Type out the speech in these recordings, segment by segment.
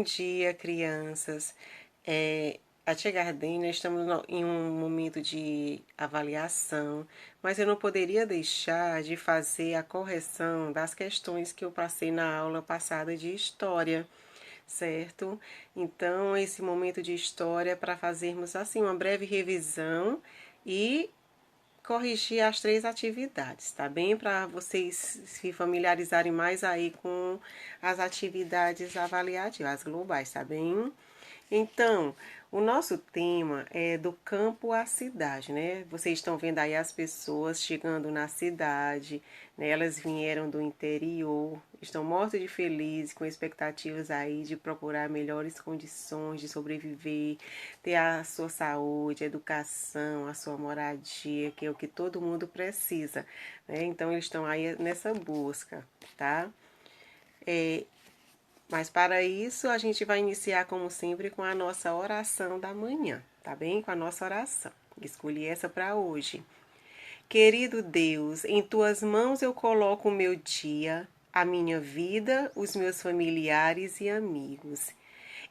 Bom dia, crianças. A Tia Gardênia, estamos em um momento de avaliação, mas eu não poderia deixar de fazer a correção das questões que eu passei na aula passada de história, certo? Então, esse momento de história é para fazermos assim uma breve revisão e corrigir as 3 atividades, tá bem? Para vocês se familiarizarem mais aí com as atividades avaliativas, as globais, tá bem? Então, o nosso tema é do campo à cidade, né? Vocês estão vendo aí as pessoas chegando na cidade, né? Elas vieram do interior, estão mortas de feliz, com expectativas aí de procurar melhores condições de sobreviver, ter a sua saúde, educação, a sua moradia, que é o que todo mundo precisa, né? Então, eles estão aí nessa busca, tá? Mas para isso, a gente vai iniciar, como sempre, com a nossa oração da manhã, tá bem? Com a nossa oração. Escolhi essa para hoje. Querido Deus, em tuas mãos eu coloco o meu dia, a minha vida, os meus familiares e amigos.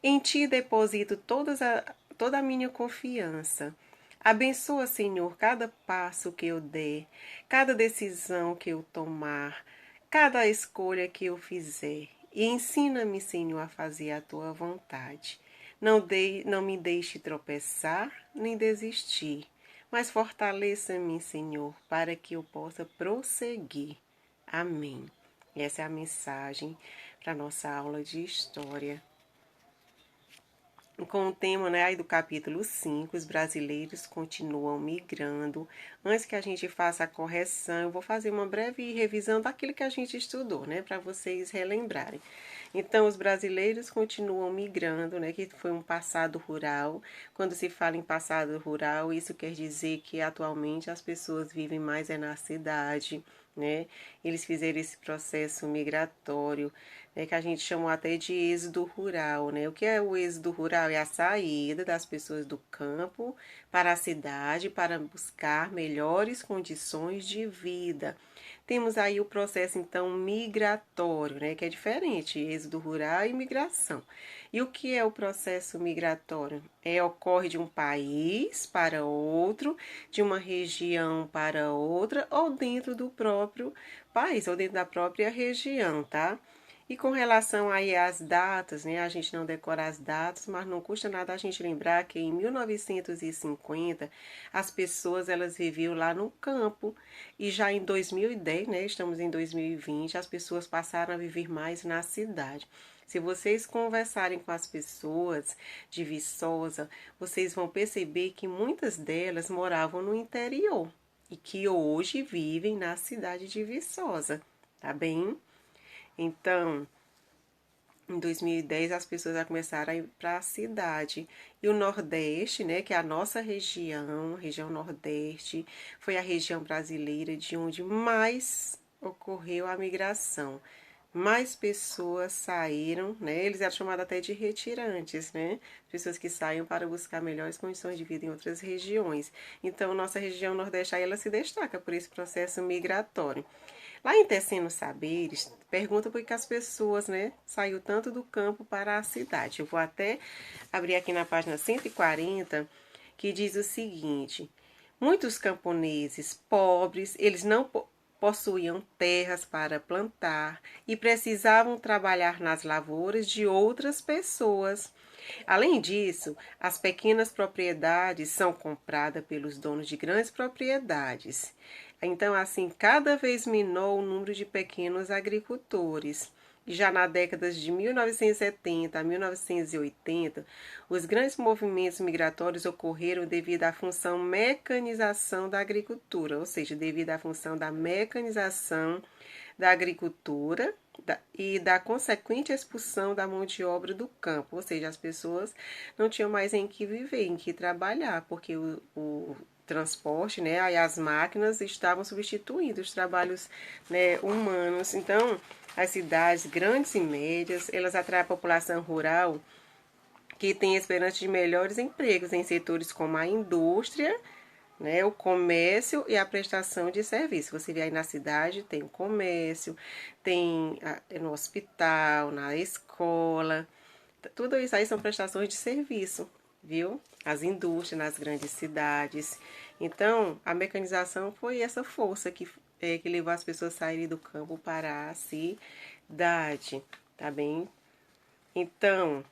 Em ti deposito toda a minha confiança. Abençoa, Senhor, cada passo que eu der, cada decisão que eu tomar, cada escolha que eu fizer. E ensina-me, Senhor, a fazer a tua vontade. Não me deixe tropeçar nem desistir, mas fortaleça-me, Senhor, para que eu possa prosseguir. Amém. Essa é a mensagem para a nossa aula de história. Com o tema, né, aí do capítulo 5, os brasileiros continuam migrando. Antes que a gente faça a correção, eu vou fazer uma breve revisão daquilo que a gente estudou, né, para vocês relembrarem. Então, os brasileiros continuam migrando, né, que foi um passado rural. Quando se fala em passado rural, isso quer dizer que atualmente as pessoas vivem mais na cidade, né? Eles fizeram esse processo migratório, né, que a gente chamou até de êxodo rural, né? O que é o êxodo rural? É a saída das pessoas do campo para a cidade para buscar melhores condições de vida. Temos aí o processo, então, migratório, né, que é diferente, êxodo rural e migração. E o que é o processo migratório? Ocorre de um país para outro, de uma região para outra, ou dentro do próprio país, ou dentro da própria região, tá? E com relação aí às datas, né? A gente não decora as datas, mas não custa nada a gente lembrar que em 1950 as pessoas elas viviam lá no campo e já em 2010, né? Estamos em 2020, as pessoas passaram a viver mais na cidade. Se vocês conversarem com as pessoas de Viçosa, vocês vão perceber que muitas delas moravam no interior e que hoje vivem na cidade de Viçosa, tá bem? Então, em 2010 as pessoas já começaram a ir para a cidade. E o Nordeste, né, que é a nossa região, região Nordeste, foi a região brasileira de onde mais ocorreu a migração. Mais pessoas saíram, né? Eles eram chamados até de retirantes, né? Pessoas que saíam para buscar melhores condições de vida em outras regiões. Então, nossa região Nordeste aí ela se destaca por esse processo migratório. Lá em Tecendo Saberes, pergunta por que as pessoas, né, saiu tanto do campo para a cidade. Eu vou até abrir aqui na página 140, que diz o seguinte: muitos camponeses pobres, eles não possuíam terras para plantar e precisavam trabalhar nas lavouras de outras pessoas. Além disso, as pequenas propriedades são compradas pelos donos de grandes propriedades. Então, assim, cada vez menor o número de pequenos agricultores. Já na década de 1970 a 1980, os grandes movimentos migratórios ocorreram devido à função mecanização da agricultura, ou seja, devido à função da mecanização da agricultura e da consequente expulsão da mão de obra do campo, ou seja, as pessoas não tinham mais em que viver, em que trabalhar, porque o transporte, né, aí as máquinas estavam substituindo os trabalhos, né, humanos. Então, as cidades grandes e médias, elas atraem a população rural que tem esperança de melhores empregos em setores como a indústria, né, o comércio e a prestação de serviço. Você vê aí na cidade, tem o comércio, tem no hospital, na escola, Tudo isso aí são prestações de serviço, viu? As indústrias nas grandes cidades. Então, a mecanização foi essa força que levou as pessoas a saírem do campo para a cidade, tá bem? Então,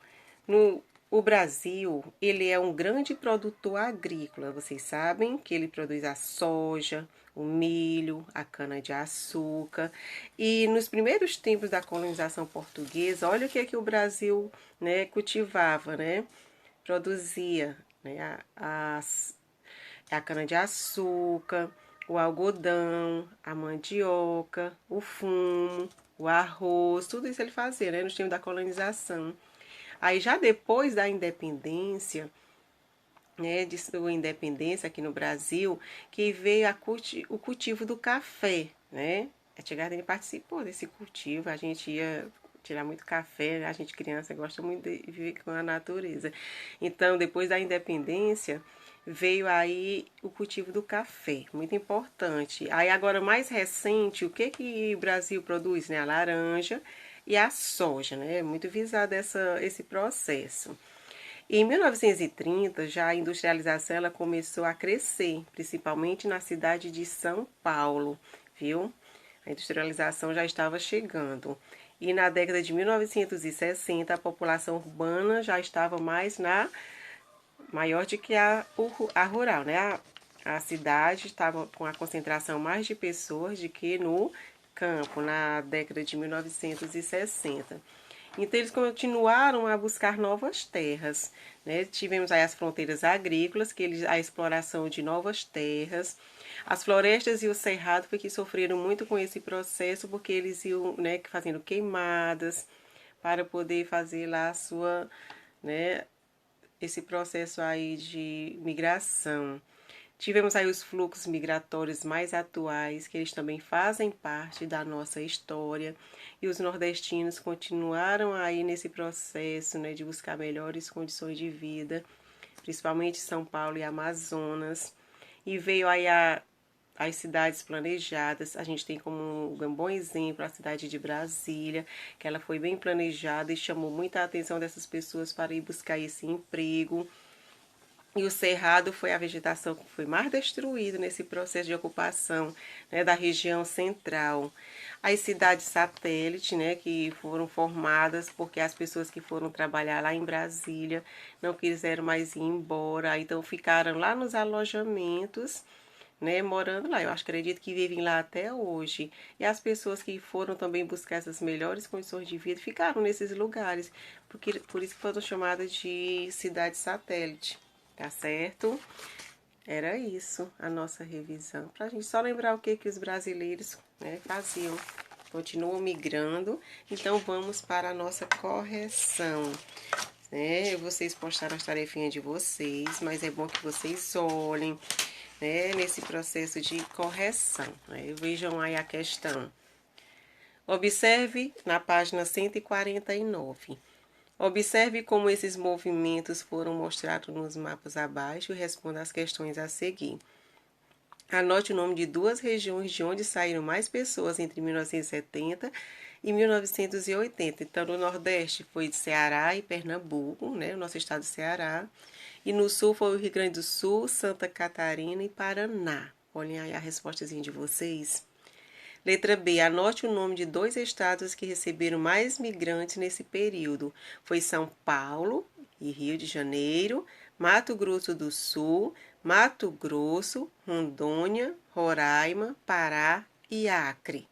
no, o Brasil, ele é um grande produtor agrícola. Vocês sabem que ele produz a soja, o milho, a cana-de-açúcar. E nos primeiros tempos da colonização portuguesa, olha o que o Brasil, né, cultivava, né? Produzia, né, a cana-de-açúcar, o algodão, a mandioca, o fumo, o arroz, tudo isso ele fazia, né, nos tempos da colonização. Aí já depois da independência, né, de sua independência aqui no Brasil, que veio o cultivo do café, né? A chegada ele participou desse cultivo, a gente ia tirar muito café, né? A gente criança gosta muito de viver com a natureza. Então, depois da independência, veio aí o cultivo do café, muito importante. Aí agora mais recente, o que o Brasil produz, né? A laranja e a soja, né? Muito visado esse processo. Em 1930, já a industrialização ela começou a crescer, principalmente na cidade de São Paulo, viu? A industrialização já estava chegando. E na década de 1960, a população urbana já estava maior do que a rural, né? A cidade estava com a concentração mais de pessoas do que no campo, na década de 1960. Então, eles continuaram a buscar novas terras, né? Tivemos aí as fronteiras agrícolas, a exploração de novas terras. As florestas e o cerrado foi que sofreram muito com esse processo, porque eles iam, né, fazendo queimadas para poder fazer lá né, esse processo aí de migração. Tivemos aí os fluxos migratórios mais atuais, que eles também fazem parte da nossa história, e os nordestinos continuaram aí nesse processo, né, de buscar melhores condições de vida, principalmente São Paulo e Amazonas, e veio aí as cidades planejadas. A gente tem como um bom exemplo a cidade de Brasília, que ela foi bem planejada e chamou muita atenção dessas pessoas para ir buscar esse emprego. E o cerrado foi a vegetação que foi mais destruída nesse processo de ocupação, né, da região central. As cidades satélite, né, que foram formadas porque as pessoas que foram trabalhar lá em Brasília não quiseram mais ir embora, então ficaram lá nos alojamentos, né, morando lá. Eu acredito que vivem lá até hoje. E as pessoas que foram também buscar essas melhores condições de vida ficaram nesses lugares, por isso que foram chamadas de cidade satélite. Tá certo? Era isso a nossa revisão. Pra gente só lembrar o que os brasileiros, né, faziam. Continuam migrando. Então, vamos para a nossa correção. Né? Vocês postaram as tarefinhas de vocês, mas é bom que vocês olhem, né, nesse processo de correção. Né? Vejam aí a questão. Observe na página 149. Observe como esses movimentos foram mostrados nos mapas abaixo e responda às questões a seguir. Anote o nome de duas regiões de onde saíram mais pessoas entre 1970 e 1980. Então, no Nordeste foi de Ceará e Pernambuco, né, o nosso estado do Ceará. E no Sul foi o Rio Grande do Sul, Santa Catarina e Paraná. Olhem aí a respostazinha de vocês. Letra B. Anote o nome de dois estados que receberam mais migrantes nesse período. Foi São Paulo e Rio de Janeiro, Mato Grosso do Sul, Mato Grosso, Rondônia, Roraima, Pará e Acre.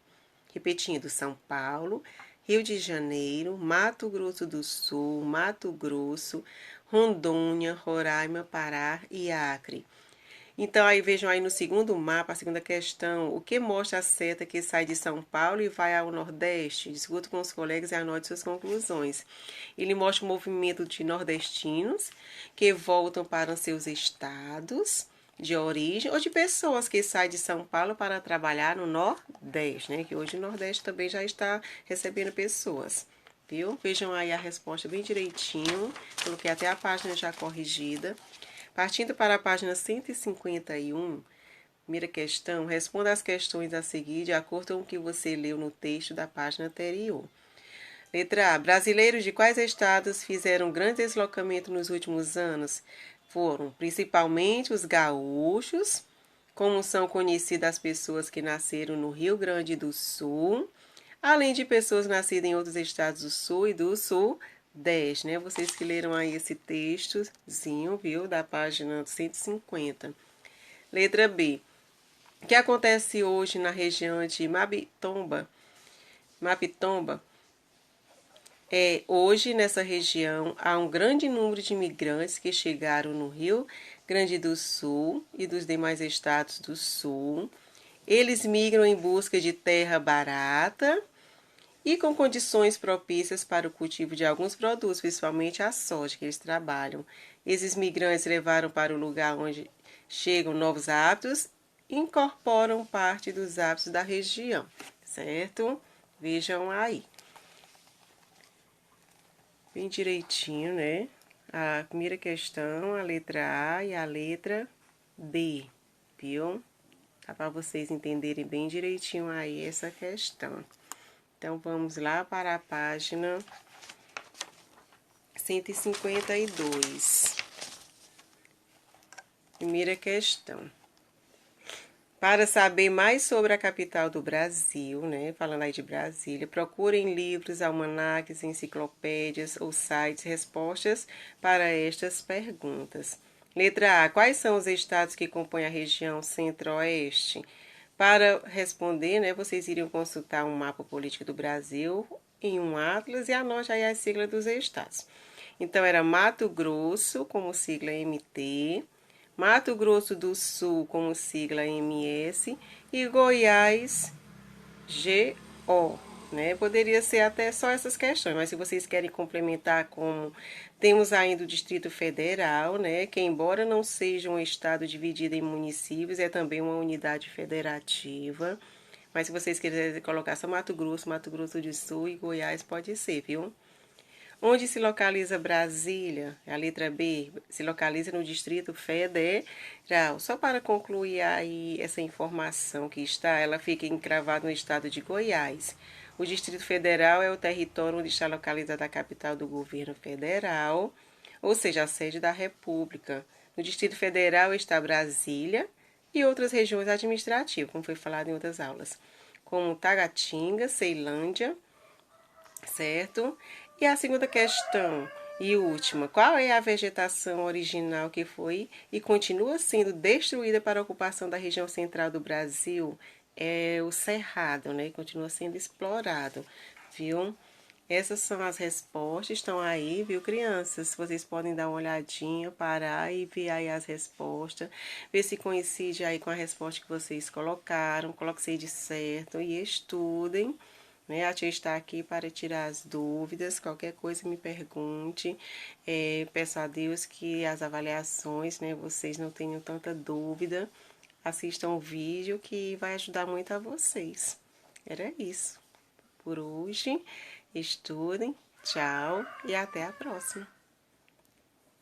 Repetindo, São Paulo, Rio de Janeiro, Mato Grosso do Sul, Mato Grosso, Rondônia, Roraima, Pará e Acre. Então, aí vejam aí no segundo mapa, a segunda questão, o que mostra a seta que sai de São Paulo e vai ao Nordeste? Discuta com os colegas e anote suas conclusões. Ele mostra o movimento de nordestinos que voltam para seus estados de origem ou de pessoas que saem de São Paulo para trabalhar no Nordeste, né? Que hoje o Nordeste também já está recebendo pessoas. Viu? Vejam aí a resposta bem direitinho. Coloquei até a página já corrigida. Partindo para a página 151, primeira questão, responda as questões a seguir de acordo com o que você leu no texto da página anterior. Letra A. Brasileiros de quais estados fizeram grande deslocamento nos últimos anos? Foram principalmente os gaúchos, como são conhecidas as pessoas que nasceram no Rio Grande do Sul, além de pessoas nascidas em outros estados do Sul e do Sudeste, né? Vocês que leram aí esse textozinho, viu? Da página 150. Letra B. O que acontece hoje na região de Mapitomba? Hoje, nessa região, há um grande número de imigrantes que chegaram no Rio Grande do Sul e dos demais estados do Sul. Eles migram em busca de terra barata e com condições propícias para o cultivo de alguns produtos, principalmente a soja que eles trabalham. Esses migrantes levaram para o lugar onde chegam novos hábitos e incorporam parte dos hábitos da região, certo? Vejam aí. Bem direitinho, né? A primeira questão, a letra A e a letra B, viu? Tá para vocês entenderem bem direitinho aí essa questão. Então, vamos lá para a página 152. Primeira questão. Para saber mais sobre a capital do Brasil, né, falando aí de Brasília, procurem livros, almanaques, enciclopédias ou sites respostas para estas perguntas. Letra A. Quais são os estados que compõem a região centro-oeste? Para responder, né, vocês iriam consultar um mapa político do Brasil em um atlas e anote aí as siglas dos estados. Então, era Mato Grosso, como sigla MT, Mato Grosso do Sul, como sigla MS, e Goiás, GO, né? Poderia ser até só essas questões, mas se vocês querem complementar como temos ainda o Distrito Federal, né? Que embora não seja um estado dividido em municípios, é também uma unidade federativa. Mas se vocês quiserem colocar só Mato Grosso do Sul e Goiás, pode ser, viu? Onde se localiza Brasília? A letra B se localiza no Distrito Federal. Só para concluir aí essa informação que está, ela fica encravada no estado de Goiás. O Distrito Federal é o território onde está localizada a capital do governo federal, ou seja, a sede da República. No Distrito Federal está Brasília e outras regiões administrativas, como foi falado em outras aulas, como Taguatinga, Ceilândia, certo? E a segunda questão e última, qual é a vegetação original que foi e continua sendo destruída para a ocupação da região central do Brasil? É o cerrado, né? Continua sendo explorado, viu? Essas são as respostas, estão aí, viu, crianças? Vocês podem dar uma olhadinha, parar e ver aí as respostas, ver se coincide aí com a resposta que vocês colocaram, coloquem de certo e estudem. Né? A tia está aqui para tirar as dúvidas, qualquer coisa me pergunte. Peço a Deus que as avaliações, né, vocês não tenham tanta dúvida. Assistam o vídeo que vai ajudar muito a vocês. Era isso por hoje. Estudem, tchau e até a próxima.